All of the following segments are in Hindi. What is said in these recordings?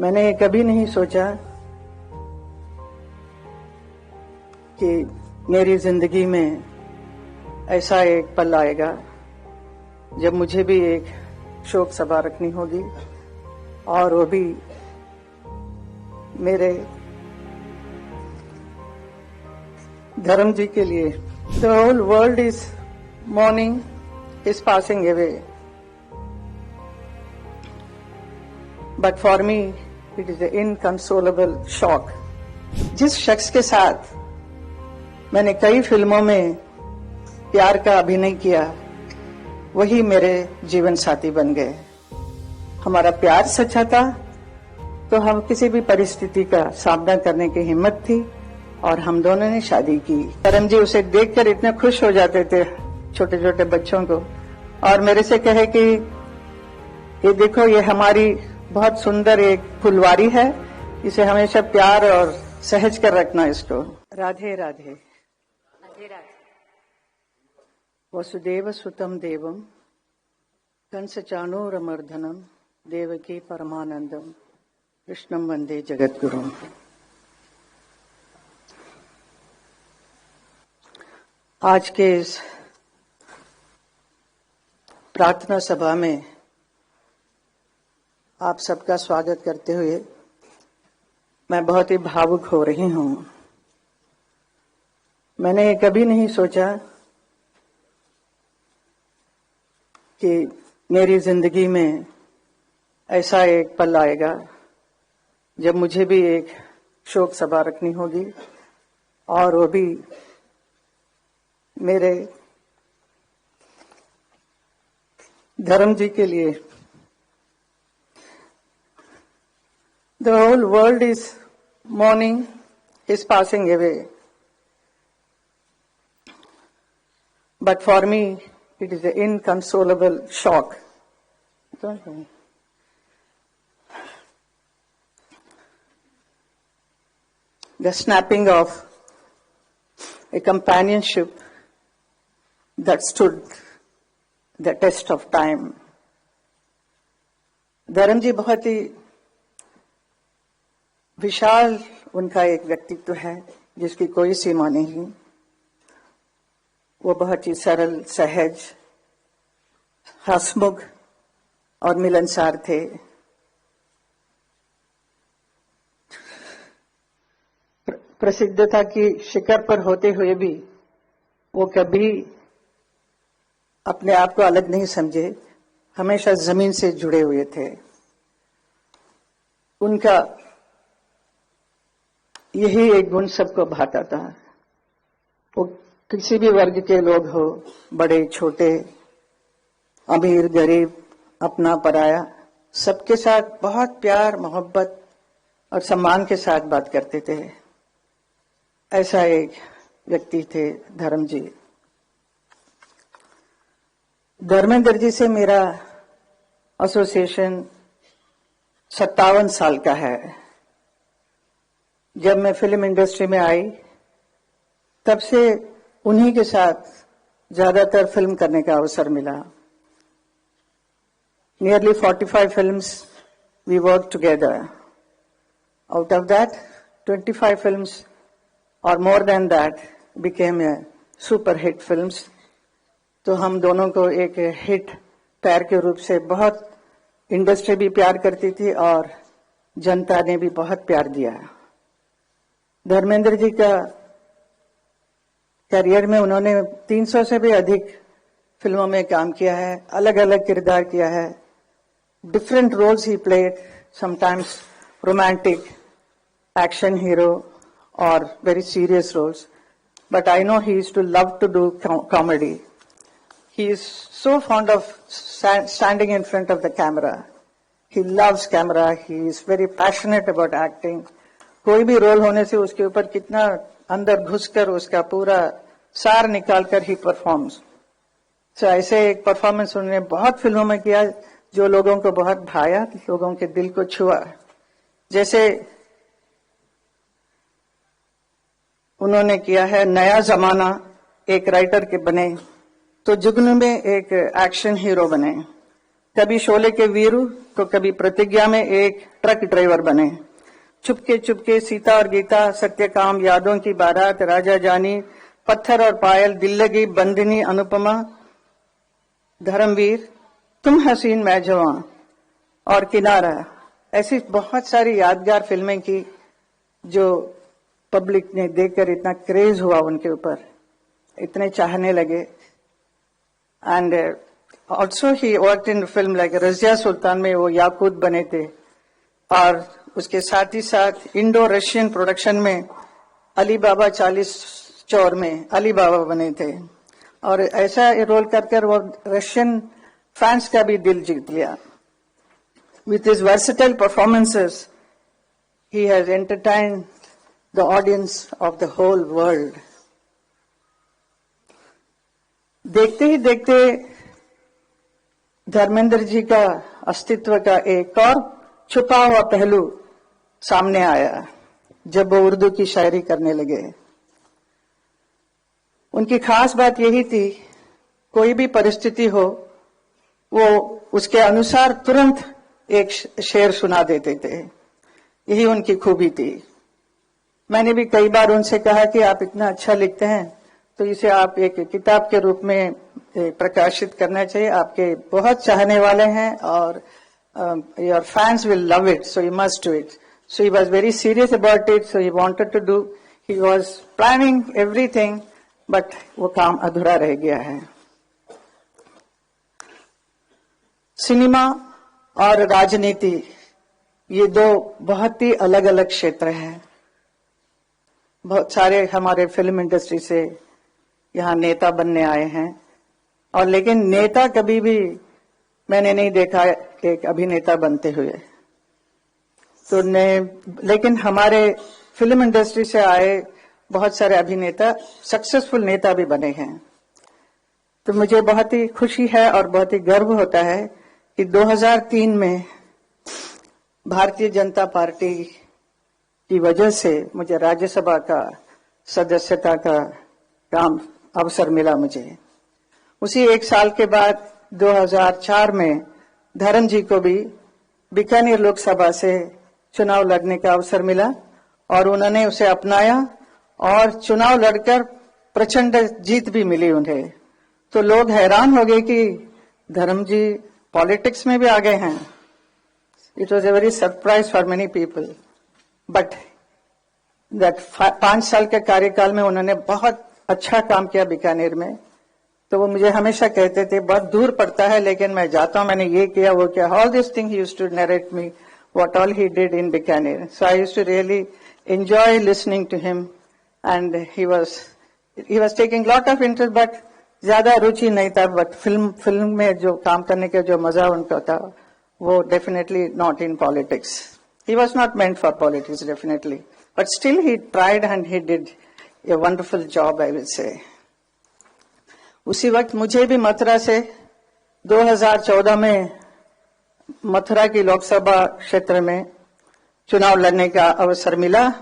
मैंने कभी नहीं सोचा कि मेरी जिंदगी में ऐसा एक पल आएगा जब मुझे भी एक शोक सभा रखनी होगी, और वो भी मेरे धर्म जी के लिए। The whole world is mourning is passing away, but for me it is a inconsolable shock. जिस शख्स के साथ मैंने कई फिल्मों में प्यार का अभिनय किया, वही मेरे जीवन साथी बन गए। हमारा प्यार सच्चा था तो हम किसी भी परिस्थिति का सामना करने की हिम्मत थी, और हम दोनों ने शादी की। करम जी उसे देखकर इतने खुश हो जाते थे, छोटे छोटे बच्चों को, और मेरे से कहे कि ये देखो, ये हमारी बहुत सुंदर एक फुलवारी है, इसे हमेशा प्यार और सहज कर रखना इसको। राधे राधे। राधे राधे। वसुदेव सुतम देवम कंस चाणूरमर्दनम देवकी परमानंदम कृष्णम वंदे जगद्गुरुम। आज के इस प्रार्थना सभा में आप सबका स्वागत करते हुए मैं बहुत ही भावुक हो रही हूं। मैंने कभी नहीं सोचा कि मेरी जिंदगी में ऐसा एक पल आएगा जब मुझे भी एक शोक सभा रखनी होगी, और वो भी मेरे धर्म जी के लिए। The whole world is mourning is passing away, but for me it is an inconsolable shock. The snapping of a companionship that stood the test of time. धर्म जी बहुत ही विशाल उनका एक व्यक्तित्व है जिसकी कोई सीमा नहीं। वो बहुत ही सरल, सहज, हंसमुख और मिलनसार थे। प्रसिद्धता की शिखर पर होते हुए भी वो कभी अपने आप को अलग नहीं समझे, हमेशा जमीन से जुड़े हुए थे। उनका यही एक गुण सबको भाता था। वो किसी भी वर्ग के लोग हो, बड़े छोटे, अमीर गरीब, अपना पराया, सबके साथ बहुत प्यार, मोहब्बत और सम्मान के साथ बात करते थे। ऐसा एक व्यक्ति थे धर्म जी। धर्मेंद्र जी से मेरा एसोसिएशन 57 साल का है। जब मैं फिल्म इंडस्ट्री में आई, तब से उन्हीं के साथ ज्यादातर फिल्म करने का अवसर मिला। Nearly 45 films we worked together. Out of that, 25 films or more than that became a super hit films. तो हम दोनों को एक हिट पैर के रूप से बहुत इंडस्ट्री भी प्यार करती थी और जनता ने भी बहुत प्यार दिया। धर्मेंद्र जी का करियर में उन्होंने 300 से भी अधिक फिल्मों में काम किया है, अलग अलग किरदार किया है। Different roles he played, sometimes romantic, action hero और very serious roles, but I know he is to love to do comedy. He is so fond of standing in front of the camera. He loves camera, he is very passionate about acting. कोई भी रोल होने से उसके ऊपर कितना अंदर घुसकर उसका पूरा सार निकालकर ही परफॉर्म्स। तो ऐसे एक परफॉर्मेंस उन्होंने बहुत फिल्मों में किया जो लोगों को बहुत भाया, लोगों के दिल को छुआ। जैसे उन्होंने किया है नया जमाना, एक राइटर के बने, तो जुगनू में एक एक्शन हीरो बने, कभी शोले के वीरू तो कभी प्रतिज्ञा में एक ट्रक ड्राइवर बने। चुपके चुपके सीता और गीता, सत्यकाम, यादों की बारात, राजा जानी, पत्थर और पायल, दिल लगी, बंदिनी, अनुपमा, धर्मवीर, तुम हसीन मैं जवां और किनारा, ऐसी बहुत सारी यादगार फिल्में की जो पब्लिक ने देखकर इतना क्रेज हुआ उनके ऊपर, इतने चाहने लगे। And also he worked in film like Razia Sultan में वो याकूत बने थे, और उसके साथ ही साथ इंडो रशियन प्रोडक्शन में अली बाबा 40 चौर में अली बाबा बने थे, और ऐसा रोल कर वो रशियन फैंस का भी दिल जीत लिया। With his versatile performances, he has entertained the audience of the whole world. देखते ही देखते धर्मेंद्र जी का अस्तित्व का एक और छुपा हुआ पहलू सामने आया जब वो उर्दू की शायरी करने लगे। उनकी खास बात यही थी, कोई भी परिस्थिति हो वो उसके अनुसार तुरंत एक शेर सुना देते थे। यही उनकी खूबी थी। मैंने भी कई बार उनसे कहा कि आप इतना अच्छा लिखते हैं तो इसे आप एक किताब के रूप में प्रकाशित करना चाहिए, आपके बहुत चाहने वाले हैं और your fans will love it, so you must do it. So he was very serious about it, so he wanted to do, he was planning everything, but वो काम अधूरा रह गया है। सिनेमा और राजनीति, ये दो बहुत ही अलग अलग क्षेत्र हैं। बहुत सारे हमारे फिल्म इंडस्ट्री से यहाँ नेता बनने आए हैं, और लेकिन नेता कभी भी मैंने नहीं देखा एक अभिनेता बनते हुए। तो लेकिन हमारे फिल्म इंडस्ट्री से आए बहुत सारे अभिनेता सक्सेसफुल नेता भी बने हैं। तो मुझे बहुत ही खुशी है और बहुत ही गर्व होता है कि 2003 में भारतीय जनता पार्टी की वजह से मुझे राज्यसभा का सदस्यता का काम अवसर मिला मुझे। उसी एक साल के बाद 2004 में धर्म जी को भी बीकानेर लोकसभा से चुनाव लड़ने का अवसर मिला, और उन्होंने उसे अपनाया और चुनाव लड़कर प्रचंड जीत भी मिली उन्हें। तो लोग हैरान हो गए कि धर्म जी पॉलिटिक्स में भी आ गए हैं। It was a very surprise for many people, but that 5 साल के कार्यकाल में उन्होंने बहुत अच्छा काम किया बीकानेर में। तो वो मुझे हमेशा कहते थे बहुत दूर पड़ता है लेकिन मैं जाता हूं, मैंने ये किया वो किया, all this thing he used to narrate me what all he did in Bikaner. So I used to really enjoy listening to him, and he was taking lot of interest, but ज्यादा रुचि नहीं था। बट फिल्म में जो काम करने का जो मजा उनका था वो definitely not in politics. He was not meant for politics definitely, but still he tried and he did a wonderful job, I will say. उसी वक्त मुझे भी मथुरा से 2014 में मथुरा की लोकसभा क्षेत्र में चुनाव लड़ने का अवसर मिला,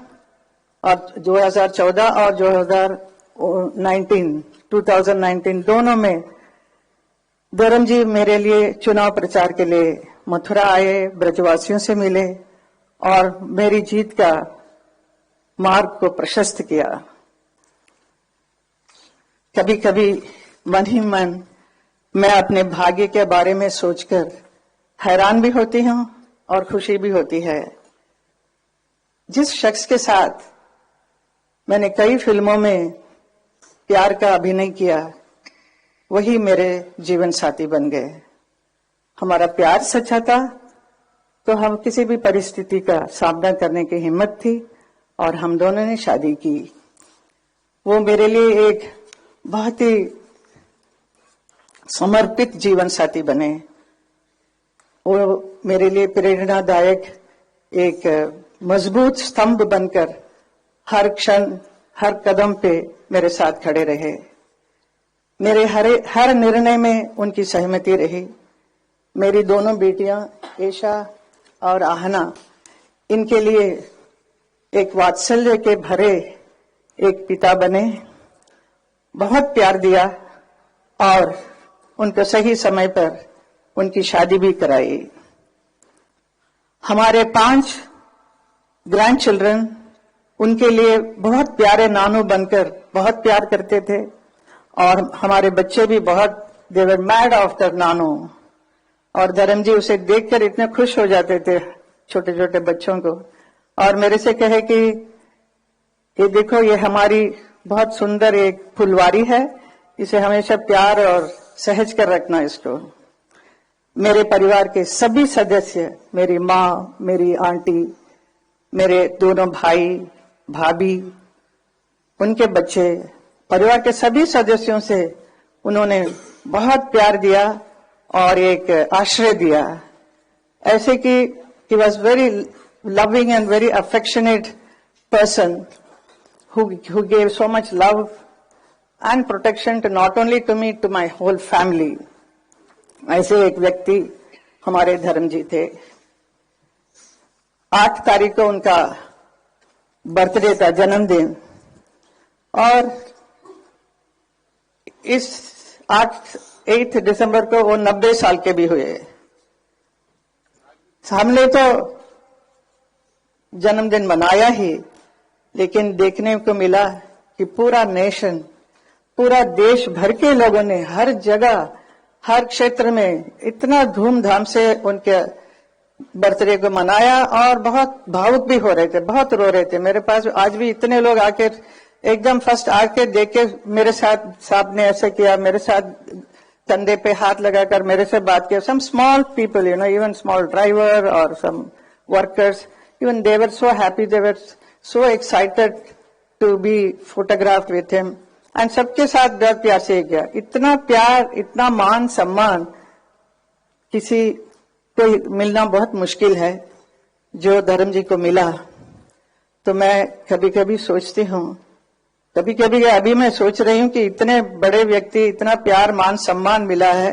और 2014 और 2019 दोनों में धर्म जी मेरे लिए चुनाव प्रचार के लिए मथुरा आए, ब्रजवासियों से मिले और मेरी जीत का मार्ग को प्रशस्त किया। कभी कभी मन ही मन मैं अपने भाग्य के बारे में सोचकर हैरान भी होती हूं और खुशी भी होती है। जिस शख्स के साथ मैंने कई फिल्मों में प्यार का अभिनय किया, वही मेरे जीवन साथी बन गए। हमारा प्यार सच्चा था तो हम किसी भी परिस्थिति का सामना करने की हिम्मत थी, और हम दोनों ने शादी की। वो मेरे लिए एक बहुत ही समर्पित जीवन साथी बने। वो मेरे लिए प्रेरणादायक एक मजबूत स्तंभ बनकर हर क्षण हर कदम पे मेरे साथ खड़े रहे। मेरे हर निर्णय में उनकी सहमति रही। मेरी दोनों बेटियां ईशा और आहना, इनके लिए एक वात्सल्य के भरे एक पिता बने, बहुत प्यार दिया और उनको सही समय पर उनकी शादी भी कराई। हमारे 5 ग्रैंड चिल्ड्रन उनके लिए बहुत प्यारे नानू बनकर बहुत प्यार करते थे, और हमारे बच्चे भी बहुत दे वर मैड आफ्टर नानू। और धर्म जी उसे देखकर इतने खुश हो जाते थे, छोटे छोटे बच्चों को, और मेरे से कहे कि ये देखो, ये हमारी बहुत सुंदर एक फुलवारी है, इसे हमेशा प्यार और सहज कर रखना इसको। मेरे परिवार के सभी सदस्य, मेरी माँ, मेरी आंटी, मेरे दोनों भाई भाभी, उनके बच्चे, परिवार के सभी सदस्यों से उन्होंने बहुत प्यार दिया और एक आश्रय दिया। ऐसे कि he was very loving and very affectionate person who gave so much love and protection to not only to me, to my whole family. ऐसे एक व्यक्ति हमारे धर्म जी थे। 8 तारीख को उनका बर्थडे था, जन्मदिन, और इस 8 दिसंबर को वो 90 साल के भी हुए। हमने तो जन्मदिन मनाया ही, लेकिन देखने को मिला कि पूरा नेशन, पूरा देश भर के लोगों ने हर जगह, हर क्षेत्र में इतना धूमधाम से उनके बर्थडे को मनाया, और बहुत भावुक भी हो रहे थे, बहुत रो रहे थे। मेरे पास आज भी इतने लोग आके एकदम फर्स्ट आके देख के मेरे साथ, साहब ने ऐसे किया, मेरे साथ कंधे पे हाथ लगाकर मेरे से बात किया। Some small people, you know, even small driver और some workers, even they were so happy, they were so excited to be photographed with him, and सबके साथ बहुत प्यार से किया। इतना प्यार, इतना मान सम्मान किसी को मिलना बहुत मुश्किल है, जो धर्म जी को मिला। तो मैं कभी कभी सोचती हूँ, कभी कभी अभी मैं सोच रही हूँ कि इतने बड़े व्यक्ति, इतना प्यार मान सम्मान मिला है,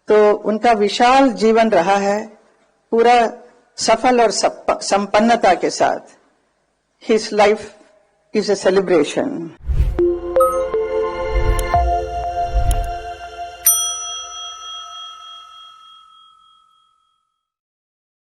तो उनका विशाल जीवन रहा है, पूरा सफल और संपन्नता के साथ। His life is a celebration.